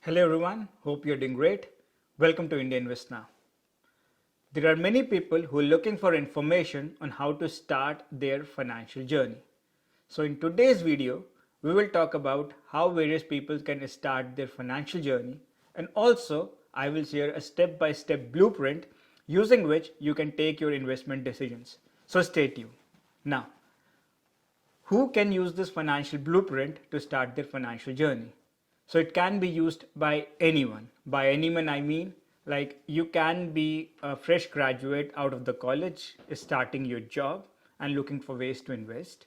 Hello everyone, hope you're doing great. Welcome to India Invest Now. There are many people who are looking for information on how to start their financial journey. So in today's video, we will talk about how various people can start their financial journey, and also I will share a step-by-step blueprint using which you can take your investment decisions. So stay tuned. Now, who can use this financial blueprint to start their financial journey? So it can be used by anyone. By anyone, I mean like you can be a fresh graduate out of the college, starting your job and looking for ways to invest.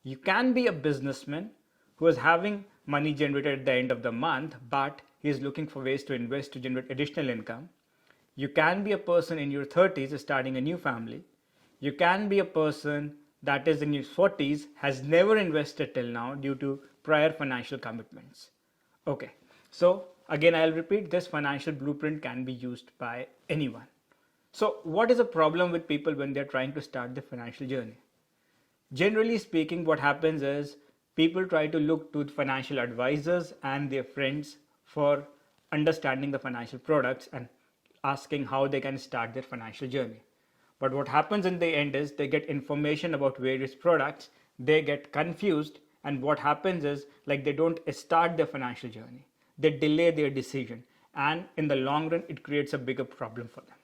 You can be a businessman who is having money generated at the end of the month, but he is looking for ways to invest to generate additional income. You can be a person in your 30s starting a new family. You can be a person that is in your 40s, has never invested till now due to prior financial commitments. Okay, so again, I'll repeat, this financial blueprint can be used by anyone. So what is the problem with people when they're trying to start their financial journey? Generally speaking, what happens is people try to look to financial advisors and their friends for understanding the financial products and asking how they can start their financial journey. But what happens in the end is they get information about various products, they get confused, and what happens is like they don't start their financial journey. They delay their decision, and in the long run, it creates a bigger problem for them.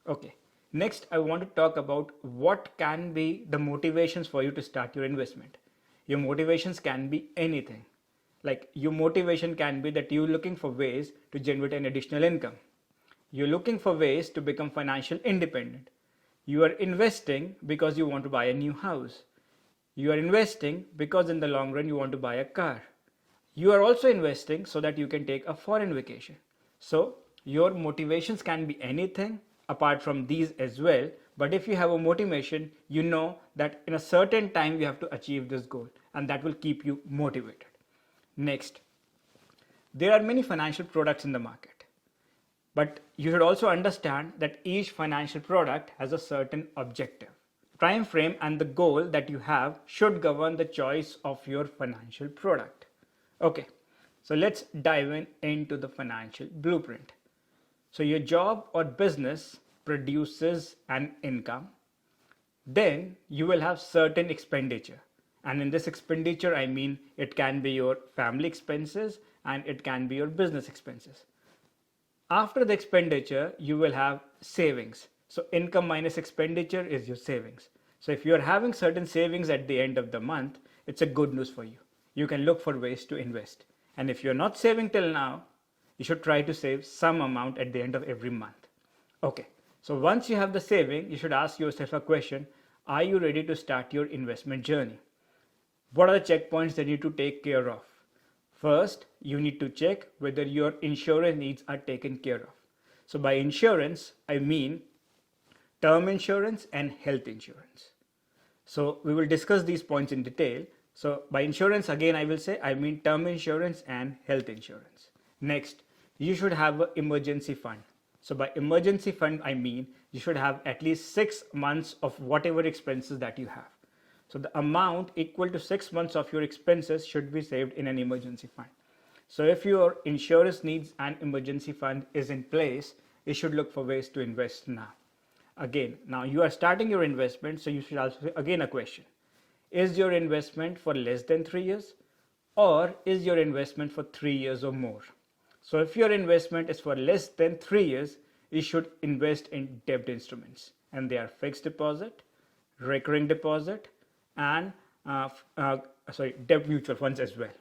Okay, next I want to talk about what can be the motivations for you to start your investment. Your motivations can be anything. Like your motivation can be that you're looking for ways to generate an additional income. You're looking for ways to become financial independent. You are investing because you want to buy a new house. You are investing because in the long run you want to buy a car. You are also investing so that you can take a foreign vacation. So your motivations can be anything apart from these as well. But if you have a motivation, you know that in a certain time you have to achieve this goal, and that will keep you motivated. Next, there are many financial products in the market. But you should also understand that each financial product has a certain objective, time frame, and the goal that you have should govern the choice of your financial product. Okay, so let's dive into the financial blueprint. So your job or business produces an income. Then you will have certain expenditure. And in this expenditure, I mean it can be your family expenses and it can be your business expenses. After the expenditure, you will have savings. So income minus expenditure is your savings. So if you're having certain savings at the end of the month, it's a good news for you. You can look for ways to invest. And if you're not saving till now, you should try to save some amount at the end of every month. Okay, so once you have the saving, you should ask yourself a question: are you ready to start your investment journey? What are the checkpoints that you need to take care of? First, you need to check whether your insurance needs are taken care of. So by insurance, I mean term insurance and health insurance. So we will discuss these points in detail. So by insurance, again, I will say, I mean term insurance and health insurance. Next, you should have an emergency fund. So by emergency fund, I mean you should have at least 6 months of whatever expenses that you have. So the amount equal to 6 months of your expenses should be saved in an emergency fund. So if your insurance needs an emergency fund is in place, you should look for ways to invest now. Again, now you are starting your investment, so you should ask again a question. Is your investment for less than 3 years, or is your investment for 3 years or more? So if your investment is for less than 3 years, you should invest in debt instruments, and they are fixed deposit, recurring deposit, and debt mutual funds as well.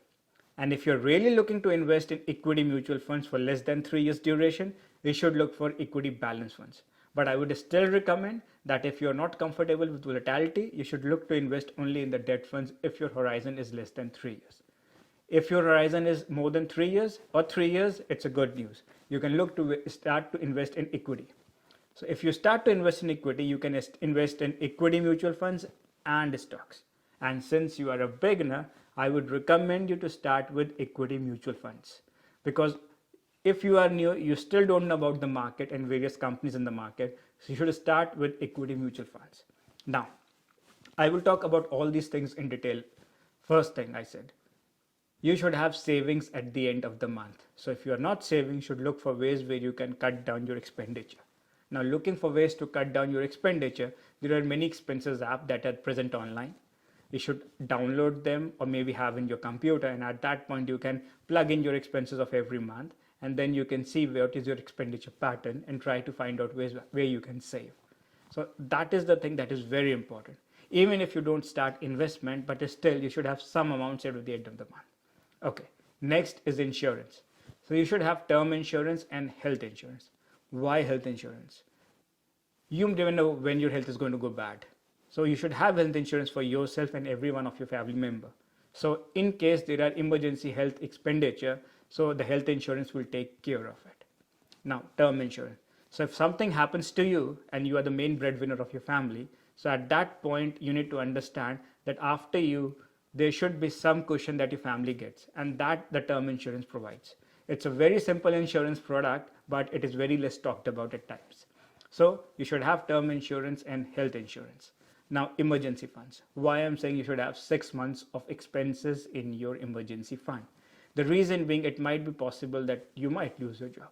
And if you're really looking to invest in equity mutual funds for less than 3 years duration, you should look for equity balance funds. But I would still recommend that if you're not comfortable with volatility, you should look to invest only in the debt funds if your horizon is less than 3 years. If your horizon is more than 3 years or 3 years, it's a good news. You can look to start to invest in equity. So if you start to invest in equity, you can invest in equity mutual funds and stocks. And since you are a beginner, I would recommend you to start with equity mutual funds, because if you are new, you still don't know about the market and various companies in the market, so you should start with equity mutual funds. Now, I will talk about all these things in detail. First thing I said, you should have savings at the end of the month. So if you are not saving, you should look for ways where you can cut down your expenditure. Now, looking for ways to cut down your expenditure, there are many expenses apps that are present online. You should download them or maybe have in your computer, and at that point you can plug in your expenses of every month, and then you can see what is your expenditure pattern and try to find out ways where you can save. So that is the thing that is very important. Even if you don't start investment, but still you should have some amount saved at the end of the month. Okay, next is insurance. So you should have term insurance and health insurance. Why health insurance? You never know when your health is going to go bad. So you should have health insurance for yourself and every one of your family member. So in case there are emergency health expenditure, so the health insurance will take care of it. Now, term insurance. So if something happens to you and you are the main breadwinner of your family, so at that point you need to understand that after you, there should be some cushion that your family gets, and that the term insurance provides. It's a very simple insurance product, but it is very less talked about at times. So you should have term insurance and health insurance. Now, emergency funds. Why I'm saying you should have 6 months of expenses in your emergency fund. The reason being, it might be possible that you might lose your job.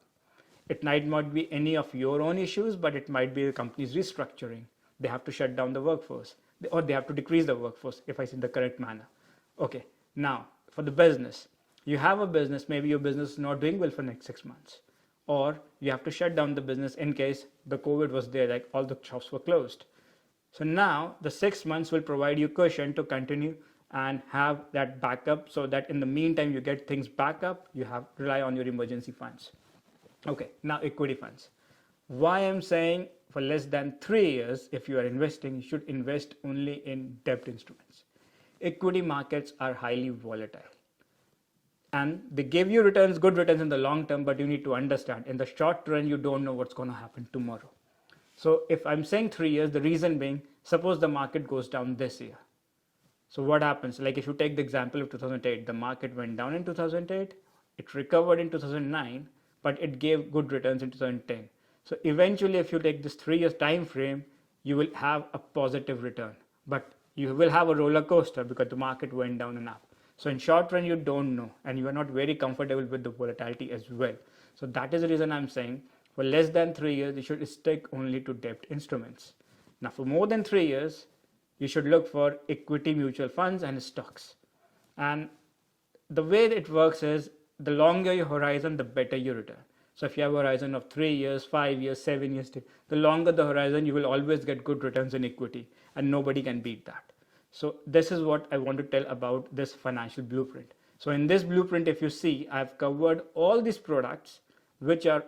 It might not be any of your own issues, but it might be the company's restructuring. They have to shut down the workforce, or they have to decrease the workforce, if I say in the correct manner. Okay, now for the business. You have a business, maybe your business is not doing well for the next 6 months. Or you have to shut down the business in case the COVID was there, like all the shops were closed. So now the 6 months will provide you cushion to continue and have that backup, so that in the meantime you get things back up, you have rely on your emergency funds. Okay, now equity funds. Why I'm saying for less than 3 years, if you are investing, you should invest only in debt instruments. Equity markets are highly volatile, and they give you returns, good returns in the long term, but you need to understand in the short run you don't know what's going to happen tomorrow. So if I'm saying 3 years, the reason being, suppose the market goes down this year. So what happens? Like if you take the example of 2008, the market went down in 2008, it recovered in 2009, but it gave good returns in 2010. So eventually, if you take this 3 years time frame, you will have a positive return, but you will have a roller coaster because the market went down and up. So in short run, you don't know, and you are not very comfortable with the volatility as well. So that is the reason I'm saying for less than 3 years, you should stick only to debt instruments. Now for more than 3 years, you should look for equity mutual funds and stocks. And the way it works is, the longer your horizon, the better your return. So if you have a horizon of 3 years, 5 years, 7 years, the longer the horizon, you will always get good returns in equity, and nobody can beat that. So this is what I want to tell about this financial blueprint. So in this blueprint, if you see, I've covered all these products which are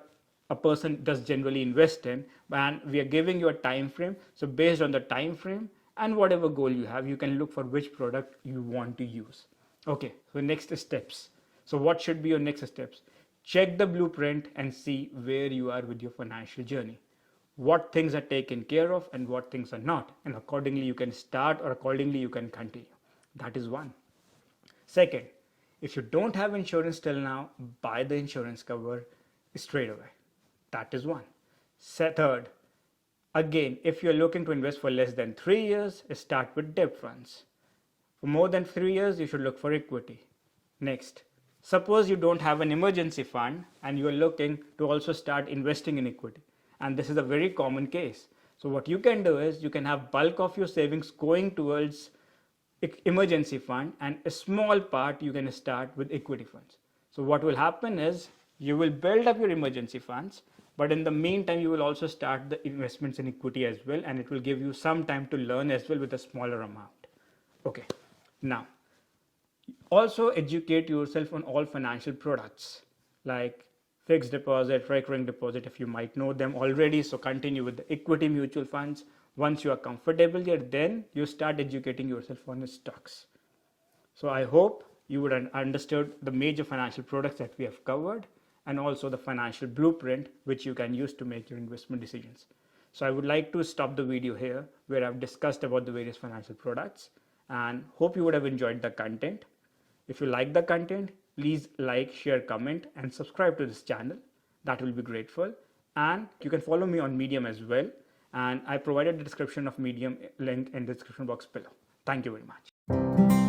a person does generally invest in, and we are giving you a time frame. So based on the time frame and whatever goal you have, you can look for which product you want to use. Okay, so next steps. So what should be your next steps? Check the blueprint and see where you are with your financial journey. What things are taken care of and what things are not. And accordingly you can start, or accordingly you can continue. That is one. Second, if you don't have insurance till now, buy the insurance cover straight away. That is one. Third, again, if you're looking to invest for less than 3 years, start with debt funds. For more than 3 years, you should look for equity. Next, suppose you don't have an emergency fund and you are looking to also start investing in equity. And this is a very common case. So what you can do is, you can have bulk of your savings going towards emergency fund, and a small part you can start with equity funds. So what will happen is, you will build up your emergency funds, but in the meantime you will also start the investments in equity as well, and it will give you some time to learn as well with a smaller amount. Okay, now also educate yourself on all financial products like fixed deposit, recurring deposit, if you might know them already. So continue with the equity mutual funds. Once you are comfortable here, then you start educating yourself on the stocks. So I hope you would have understood the major financial products that we have covered, and also the financial blueprint which you can use to make your investment decisions. So I would like to stop the video here, where I've discussed about the various financial products, and hope you would have enjoyed the content. If you like the content, please like, share, comment, and subscribe to this channel. That will be grateful. And you can follow me on Medium as well. And I provided the description of Medium link in the description box below. Thank you very much.